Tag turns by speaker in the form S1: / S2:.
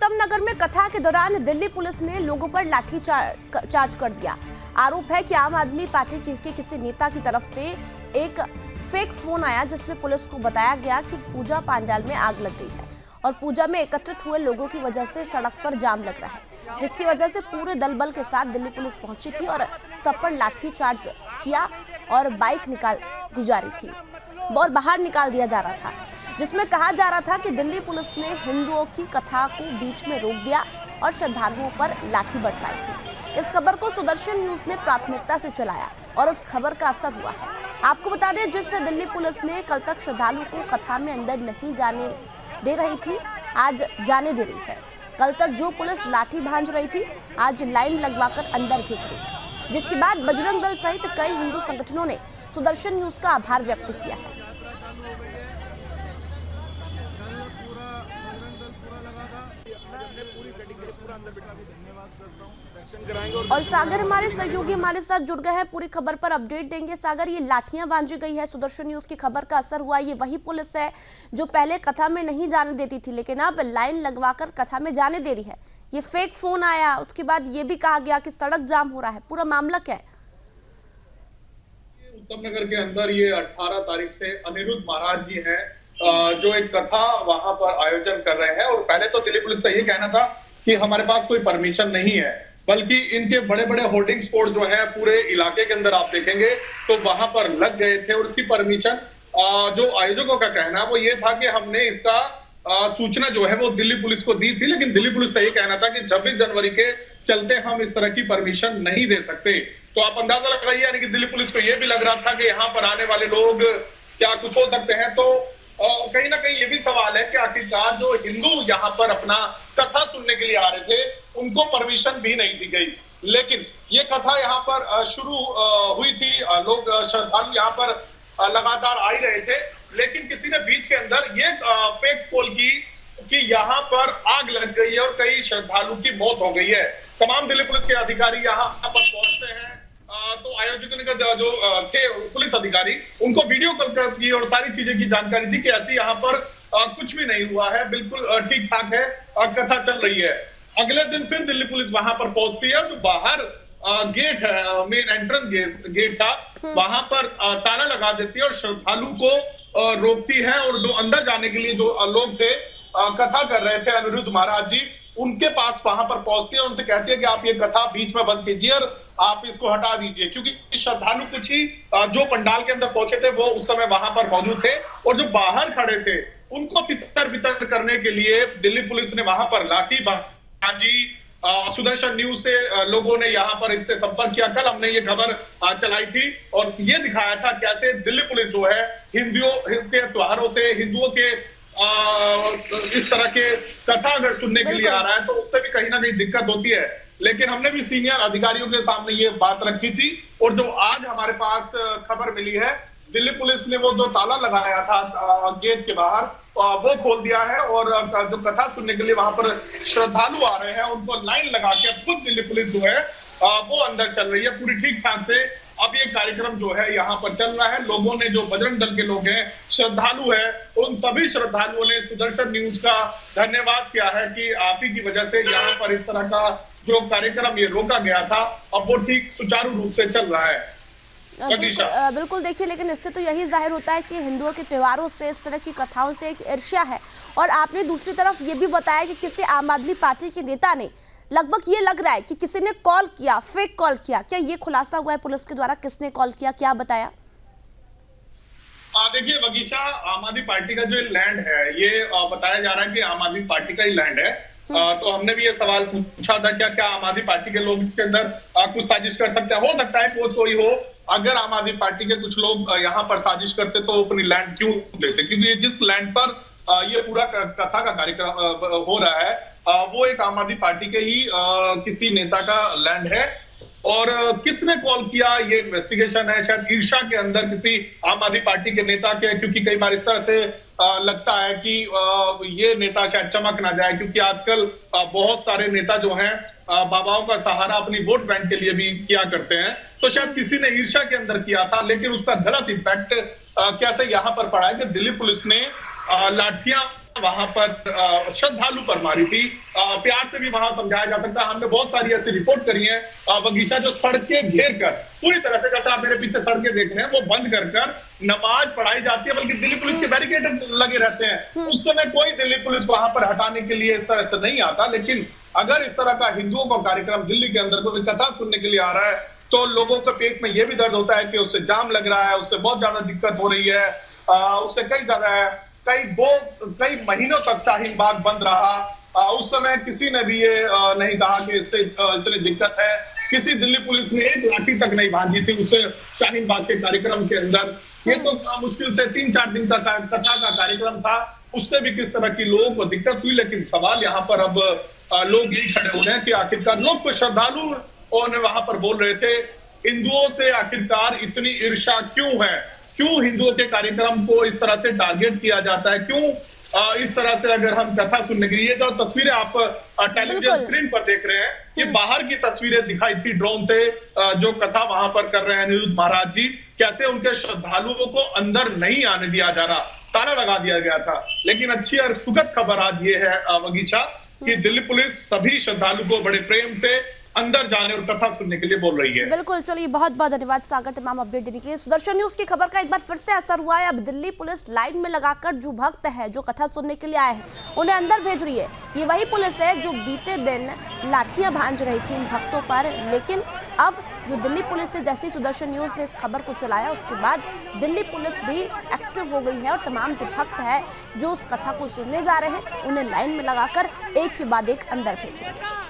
S1: उत्तम नगर में कथा के दौरान दिल्ली पुलिस ने लोगों पर लाठी चार्ज कर दिया। आरोप है कि आम आदमी पार्टी के किसी नेता की तरफ से एक फेक फोन आया जिसमें पुलिस को बताया गया कि पूजा पंडाल में आग लग गई है और पूजा में एकत्रित हुए लोगों की वजह से सड़क पर जाम लग रहा है, जिसकी वजह से पूरे दल बल के साथ दिल्ली पुलिस पहुंची थी और सब पर लाठी चार्ज किया और बाइक निकाल दी जा रही थी और बाहर निकाल दिया जा रहा था, जिसमें कहा जा रहा था कि दिल्ली पुलिस ने हिंदुओं की कथा को बीच में रोक दिया और श्रद्धालुओं पर लाठी बरसाई थी। इस खबर को सुदर्शन न्यूज ने प्राथमिकता से चलाया और इस खबर का असर हुआ है। आपको बता दें, जिससे दिल्ली पुलिस ने कल तक श्रद्धालुओं को कथा में अंदर नहीं जाने दे रही थी, आज जाने दे रही है। कल तक जो पुलिस लाठी भांज रही थी, आज लाइन लगवाकर अंदर भेज रही है, जिसके बाद बजरंग दल सहित कई हिंदू संगठनों ने सुदर्शन न्यूज का आभार व्यक्त किया है। और सागर हमारे सहयोगी हमारे साथ जुड़ गए हैं, पूरी खबर पर अपडेट देंगे। सागर, ये लाठियां बांधी गई है, सुदर्शन न्यूज की खबर का असर हुआ। ये वही पुलिस है जो पहले कथा में नहीं जाने देती थी, लेकिन अब लाइन लगवाकर कथा में जाने दे रही है। ये फेक फोन आया, उसके बाद ये भी कहा गया कि सड़क जाम हो रहा है। पूरा मामला क्या है?
S2: उत्तम नगर के अंदर ये 18 तारीख से अनिरुद्ध महाराज जी हैं जो एक कथा वहां पर आयोजन कर रहे हैं। और पहले तो दिल्ली पुलिस का ये कहना था कि हमारे पास कोई परमिशन नहीं है, बल्कि इनके बड़े बड़े होर्डिंग बोर्ड जो है पूरे इलाके के अंदर आप देखेंगे तो वहां पर लग गए थे। और इसकी परमिशन जो आयोजकों का कहना वो ये था कि हमने इसका सूचना जो है वो दिल्ली पुलिस को दी थी, लेकिन दिल्ली पुलिस का ये कहना था कि 26 जनवरी के चलते हम इस तरह की परमिशन नहीं दे सकते। तो आप अंदाजा लगाइए, यानी कि दिल्ली पुलिस को ये भी लग रहा था कि यहाँ पर आने वाले लोग क्या कुछ हो सकते हैं। तो कहीं ना कहीं ये भी सवाल है कि आखिरकार जो हिंदू यहाँ पर अपना कथा सुनने के लिए आ रहे थे उनको परमिशन भी नहीं दी गई। लेकिन ये कथा यहाँ पर शुरू हुई थी, लोग श्रद्धालु यहाँ पर लगातार आ ही रहे थे, लेकिन किसी ने बीच के अंदर ये फेक कॉल की कि यहाँ पर आग लग गई है और कई श्रद्धालु की मौत हो गई है। तमाम दिल्ली पुलिस के अधिकारी यहाँ पर पहुंचते हैं तो आयोजकों ने जो थे पुलिस अधिकारी उनको वीडियो कॉल कर की और सारी चीजें की जानकारी दी कि ऐसे यहाँ पर कुछ भी नहीं हुआ है, बिल्कुल ठीक ठाक है, कथा चल रही है। अगले दिन फिर दिल्ली पुलिस वहां पर पहुंचती है, जो बाहर गेट है, मेन एंट्रेंस गेट था, वहां पर ताला लगा देती है और श्रद्धालु को रोकती है। और जो अंदर जाने के लिए जो लोग थे, कथा कर रहे थे अनिरुद्ध महाराज जी, उनके पास वहां पर पहुंचती है, उनसे कहती है कि आप ये कथा बीच में बंद कीजिए और आप इसको हटा दीजिए, क्योंकि श्रद्धालु कुछ ही जो पंडाल के अंदर पहुंचे थे वो उस समय वहां पर मौजूद थे और जो बाहर खड़े थे उनको तितर बितर करने के लिए दिल्ली पुलिस ने वहां पर लाठी बाजी। सुदर्शन न्यूज से लोगों ने यहाँ पर इससे संपर्क किया। कल हमने ये खबर चलाई थी और ये दिखाया था कैसे दिल्ली पुलिस जो है हिंदुओं के त्योहारों से, हिंदुओं के इस तरह के कथा अगर सुनने के लिए आ रहा है तो उससे भी कहीं ना कहीं दिक्कत होती है। लेकिन हमने भी सीनियर अधिकारियों के सामने ये बात रखी थी और जो आज हमारे पास खबर मिली है, दिल्ली पुलिस ने वो जो ताला लगाया था गेट के बाहर वो खोल दिया है और जो कथा सुनने के लिए वहां पर श्रद्धालु आ रहे हैं उनको लाइन लगा के खुद दिल्ली पुलिस जो है वो अंदर चल रही है पूरी ठीक ठाक से। अब ये कार्यक्रम जो है यहाँ पर चल रहा है। लोगों ने, जो बजरंग दल के लोग हैं, श्रद्धालु है, उन सभी श्रद्धालुओं ने सुदर्शन न्यूज का धन्यवाद किया है कि आप ही की वजह से यहाँ पर इस तरह का जो कार्यक्रम ये रोका गया था अब वो ठीक सुचारू रूप से चल रहा है।
S1: बिल्कुल देखिए, लेकिन इससे तो यही जाहिर होता है कि हिंदुओं के त्योहारों से, इस तरह की कथाओं से एक ईर्ष्या है। और आपने दूसरी तरफ ये भी बताया कि किसी आम आदमी पार्टी के नेता ने, लगभग ये लग रहा है कि किसी ने कॉल किया, फेक कॉल किया। क्या ये खुलासा हुआ है पुलिस के द्वारा, किसने कॉल किया, क्या बताया?
S2: देखिए वगीशा, आम आदमी पार्टी का जो लैंड है ये बताया जा रहा है कि आम आदमी पार्टी का ही लैंड है। तो हमने भी ये सवाल पूछा था क्या आम आदमी पार्टी के लोग इसके अंदर कुछ साजिश कर सकते हैं। हो सकता है कोई हो, अगर आम आदमी पार्टी के कुछ लोग यहाँ पर साजिश करते तो अपनी लैंड क्यों देते, क्योंकि जिस लैंड पर ये पूरा कथा का कार्यक्रम हो रहा है वो एक आम आदमी पार्टी के ही किसी नेता का लैंड है। और किसने कॉल किया ये इन्वेस्टिगेशन है। शायद ईर्ष्या के अंदर किसी आम आदमी पार्टी के नेता के, क्योंकि कई बार इस तरह से लगता है कि ये नेता शायद चमक ना जाए, क्योंकि आजकल बहुत सारे नेता जो हैं बाबाओं का सहारा अपनी वोट बैंक के लिए भी किया करते हैं। तो शायद किसी ने ईर्ष्या के अंदर किया था, लेकिन उसका गलत इम्पैक्ट कैसे यहाँ पर पड़ा है कि दिल्ली पुलिस ने लाठियां वहां पर श्रद्धालु पर मारी थी। प्यार से भी वहां समझाया जा सकता है। हमने बहुत सारी ऐसी रिपोर्ट करी है बगीचा, जो सड़कें घेर कर पूरी तरह से, जैसे आप मेरे पीछे सड़कें देख रहे हैं, वो बंद कर नमाज पढ़ाई जाती है, बल्कि दिल्ली पुलिस के बैरिकेड लगे रहते हैं। उस समय कोई दिल्ली पुलिस वहां पर हटाने के लिए इस तरह से नहीं आता। लेकिन अगर इस तरह का हिंदुओं का कार्यक्रम दिल्ली के अंदर कोई कथा सुनने के लिए आ रहा है, तो लोगों के पेट में यह भी दर्द होता है कि उससे जाम लग रहा है, उससे बहुत ज्यादा दिक्कत हो रही है, उससे कई महीनों तक शाहीन बाग बंद रहा। उस समय किसी ने भी ये नहीं कहा कि इससे इतनी दिक्कत है। किसी दिल्ली पुलिस ने एक लाठी तक नहीं बांधी थी उस शाहीन बाग के कार्यक्रम के अंदर। ये तो मुश्किल से 3-4 दिन का कथा का कार्यक्रम था, उससे भी किस तरह की लोगों को दिक्कत हुई। लेकिन सवाल यहाँ पर अब लोग यही खड़े हो रहे हैं कि आखिरकार लोग कुछ श्रद्धालु और वहां पर बोल रहे थे, हिंदुओं से आखिरकार इतनी ईर्ष्या क्यों है, क्यों हिंदुओं के कार्यक्रम को इस तरह से टारगेट किया जाता है, क्यों इस तरह से अगर हम कथा सुनने के लिए, जो तस्वीरें आप टेलीविजन स्क्रीन पर देख रहे हैं, ये बाहर की तस्वीरें दिखाई थी ड्रोन से, जो कथा वहां पर कर रहे हैं अनिरुद्ध महाराज जी, कैसे उनके श्रद्धालुओं को अंदर नहीं आने दिया जा रहा, ताला लगा दिया गया था। लेकिन अच्छी और सुखद खबर आज ये है बगीचा, कि दिल्ली पुलिस सभी श्रद्धालु को बड़े प्रेम से अंदर जाने और कथा सुनने के लिए बोल रही है।
S1: बिल्कुल, चलिए बहुत बहुत धन्यवाद सागर तमाम अपडेट देने के लिए। सुदर्शन न्यूज की खबर का एक बार फिर से असर हुआ है। अब दिल्ली पुलिस लाइन में लगाकर जो भक्त है, जो कथा सुनने के लिए आए हैं, उन्हें अंदर भेज रही है। ये वही पुलिस है जो बीते दिन लाठियां भांज रही थी इन भक्तों पर। लेकिन अब जो दिल्ली पुलिस है, जैसी सुदर्शन न्यूज ने इस खबर को चलाया, उसके बाद दिल्ली पुलिस भी एक्टिव हो गई है और तमाम जो भक्त है जो उस कथा को सुनने जा रहे हैं, उन्हें लाइन में लगाकर एक के बाद एक अंदर भेज रही है।